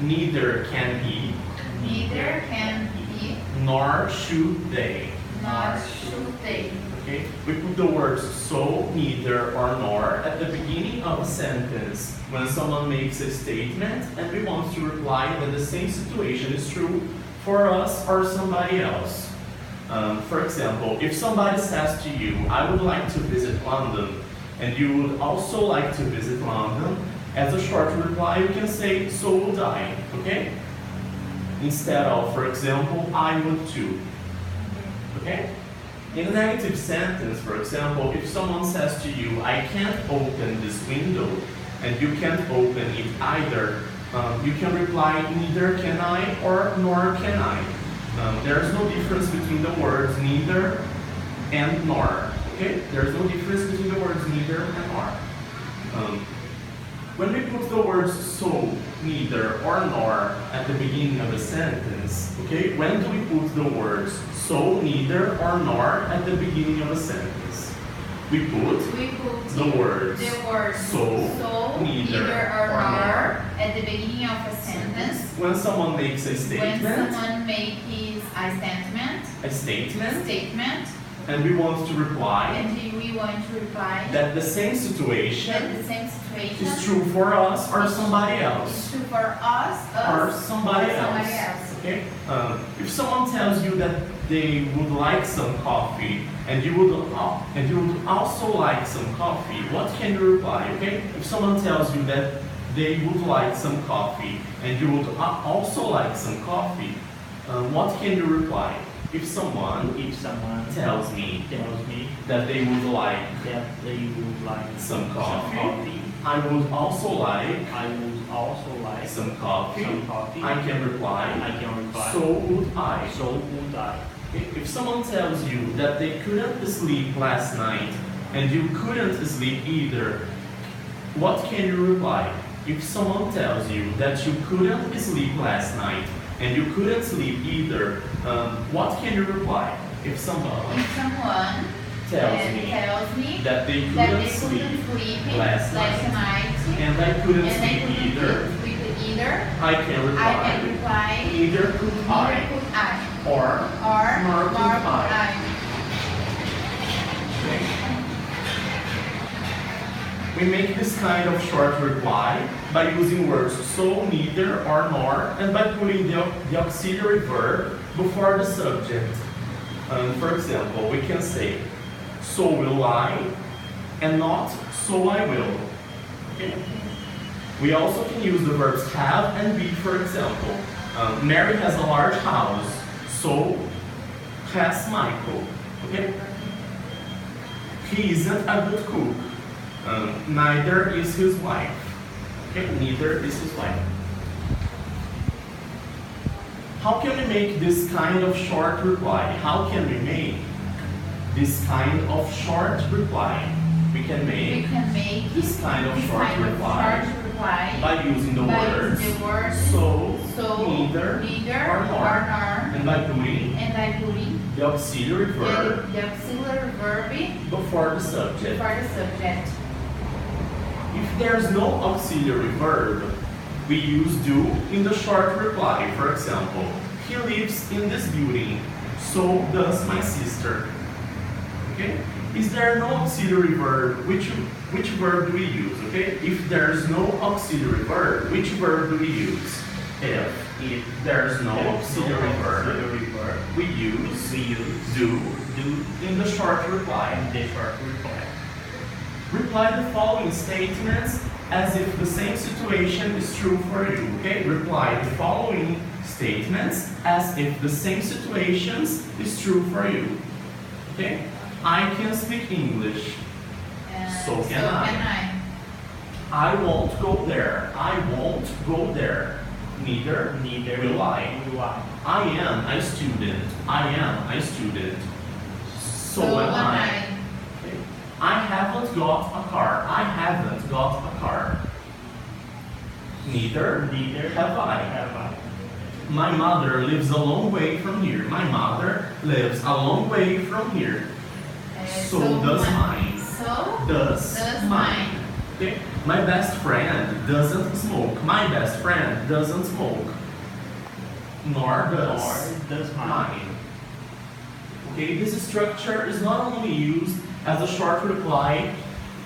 Neither can he. Neither can he. Nor should they. Nor should they. Okay? We put the words so, neither, or nor at the beginning of a sentence when someone makes a statement and we want to reply that the same situation is true for us or somebody else. For example, if somebody says to you, I would like to visit London, and you would also like to visit London, as a short reply you can say, so would I, okay? Instead of, for example, I would too, okay? In a negative sentence, for example, if someone says to you, I can't open this window, and you can't open it either, you can reply, neither can I or nor can I. There's no difference between the words neither and nor. Okay? There's no difference between the words neither and nor. When we put the words so, neither, or nor at the beginning of a sentence, okay? When do we put the words so, neither, or nor at the beginning of a sentence? We put the words so, neither, or nor at the beginning of a sentence. When someone makes a statement. When someone makes a statement. And we want to reply. That the same situation. Is true for us or somebody else. It's true for us or somebody else. Okay. If someone tells you that they would like some coffee and you would also like some coffee, what can you reply? Okay. If someone tells you that they would like some coffee and you would also like some coffee, what can you reply? If someone tells me that they would like some coffee, I would also like some coffee. I can reply. So would I. If someone tells you that they couldn't sleep last night and you couldn't sleep either, what can you reply? If someone tells you that you couldn't sleep last night and you couldn't sleep either, what can you reply? If someone tells me that they couldn't sleep last night and I couldn't sleep either, I can reply, neither could I, or nor could I. We make this kind of short reply by using words so, neither, or nor, and by putting the auxiliary verb before the subject. For example, we can say, so will I, and not so I will. Okay. We also can use the verbs have and be, for example. Mary has a large house, so has Michael. Okay? He isn't a good cook. Neither is his wife. Okay? Neither is his wife. How can we make this kind of short reply? How can we make this kind of short reply? We can make this kind of short reply by using the words so, neither, or nor, and by putting the auxiliary verb before the subject. If there's no auxiliary verb, we use do in the short reply. For example, he lives in this building, so does my sister. Okay? Is there no auxiliary verb? Which verb do we use? Okay? If there's no auxiliary verb, which verb do we use? If there's no auxiliary verb, we use do in the short reply. Reply the following statements as if the same situation is true for you. Okay? Reply the following statements as if the same situations is true for you. Okay? I can speak English. So can I. I won't go there. I won't go there. Neither will I. I am a student. I am a student. So am I. Okay. I haven't got a car. I haven't got a car. Neither have I. My mother lives a long way from here. My mother lives a long way from here. So does mine. So does mine. Okay? My best friend doesn't smoke. My best friend doesn't smoke. Nor does mine. Okay, this structure is not only used as a short reply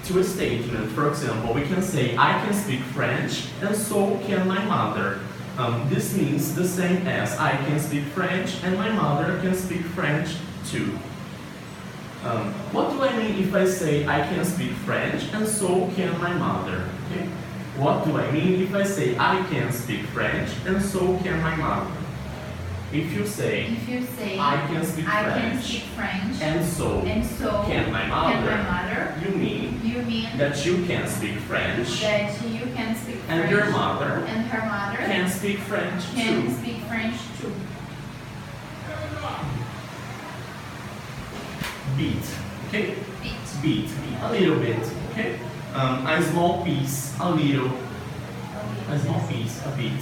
to a statement. For example, we can say, I can speak French, and so can my mother. This means the same as I can speak French, and my mother can speak French too. What do I mean if I say I can speak French, and so can my mother? Okay? What do I mean if I say I can speak French, and so can my mother? If you say I can speak French, and so can my mother, you mean that you can speak French, and your mother can speak French too. Beat, okay? Beat, a little bit, okay? A small piece, a little, a small piece, a bit.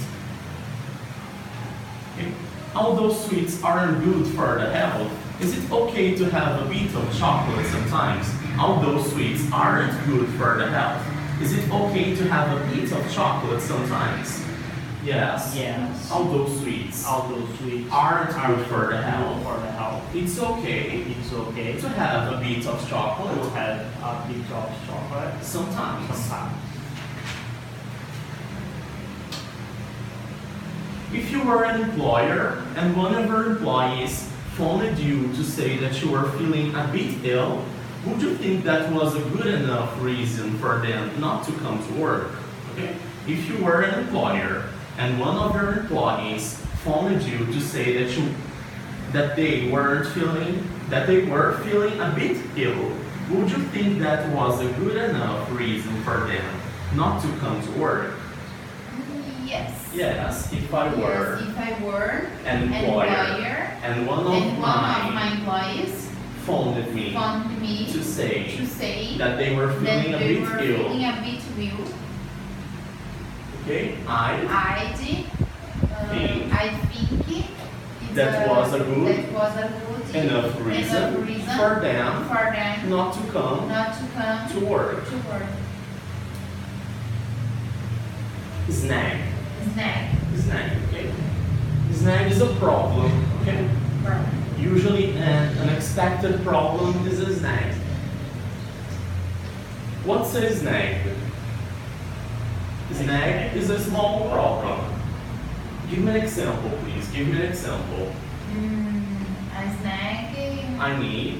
Okay? Although sweets aren't good for the health, is it okay to have a bit of chocolate sometimes? Although sweets aren't good for the health, is it okay to have a bit of chocolate sometimes? Yes. Yes. Although sweets aren't good for the health, it's okay to have a bit of chocolate sometimes. If you were an employer and one of your employees phoned you to say that you were feeling a bit ill, would you think that was a good enough reason for them not to come to work? Okay? If you were an employer and one of your employees phoned you to say that they were feeling a bit ill, would you think that was a good enough reason for them not to come to work? Yes, if I were an employer and one of my employees phoned me to say that they were feeling a bit ill. Okay, I think that was a good enough reason for them not to come to work. Snag, okay? Snag is a problem, okay? Usually an unexpected problem is a snag. What's a snag? Snag is a small problem. Give me an example, please. Give me an example. A snag. I need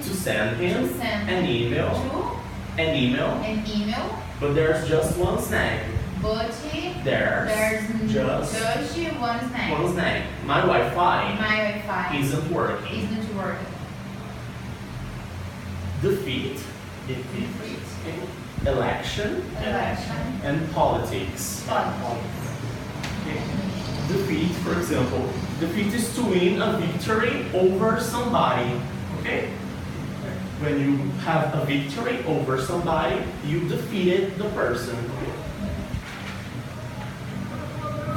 to send him an email, but there's just one snag. There's just one snag. My Wi-Fi isn't working. Defeat, election, and politics. Okay. Defeat, for example, defeat is to win a victory over somebody. Okay? When you have a victory over somebody, you defeated the person. Okay?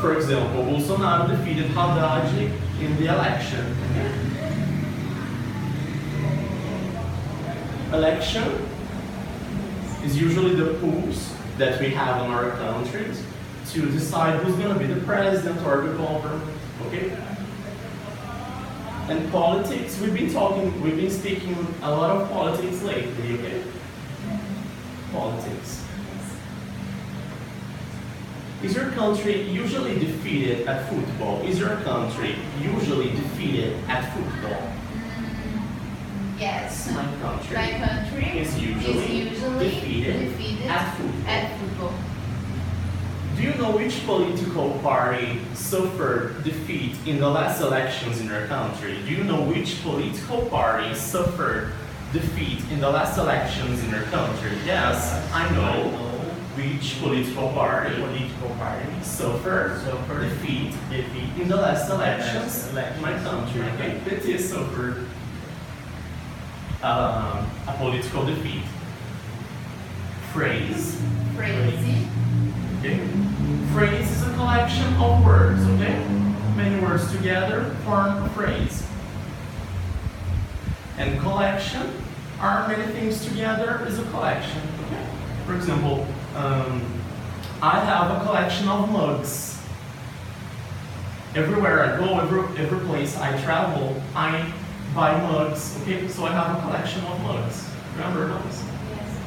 For example, Bolsonaro defeated Haddad in the election. Okay? Election is usually the polls that we have in our countries to decide who's going to be the president or the governor. Okay? And politics, we've been speaking a lot of politics lately, okay? Politics. Is your country usually defeated at football? Is your country usually defeated at football? Yes. My country is usually defeated at football. Do you know which political party suffered defeat in the last elections in your country? Do you know which political party suffered defeat in the last elections in your country? Yes, I know. Which political party suffered defeat in the last elections in my country? Okay, PT suffered a political defeat. Phrase. Okay. Phrase is a collection of words, okay? Many words together form a phrase. And collection are many things together is a collection, okay? For example, I have a collection of mugs. Everywhere I go, every place I travel, I buy mugs. Okay, so I have a collection of mugs. Remember those? Yes.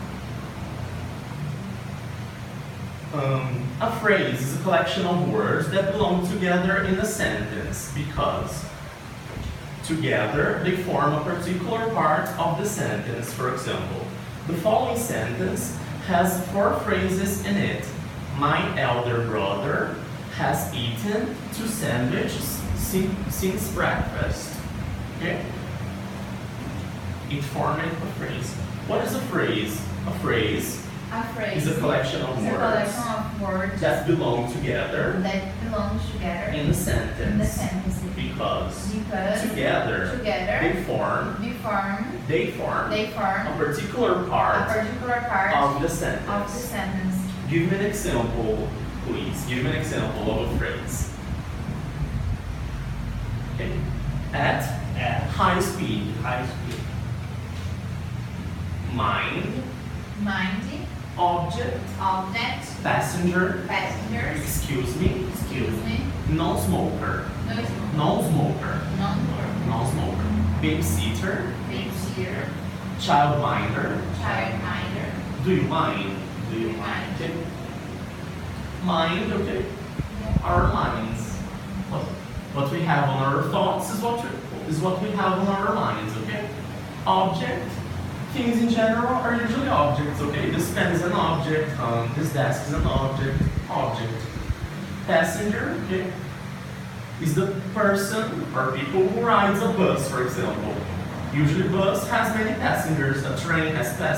A phrase is a collection of words that belong together in a sentence because together they form a particular part of the sentence. For example, the following sentence has 4 phrases in it. My elder brother has eaten 2 sandwiches since breakfast. Okay? It formed a phrase. What is a phrase? A phrase is a collection of words that belong together in a sentence. Because together they form a particular part of the sentence. Give me an example, please. Give me an example of a phrase. Okay. At high speed. Mind. Object. Passenger. Excuse me. Non-smoker. Non-smoker. Babysitter. Childminder. Do you mind? Okay. Mind, okay. Our minds. What we have on our thoughts is what we have on our minds, okay? Object. Things in general are usually objects, okay? This pen is an object, this desk is an object. Passenger, okay? Is the person or people who rides a bus, for example. Usually bus has many passengers, a train has passengers.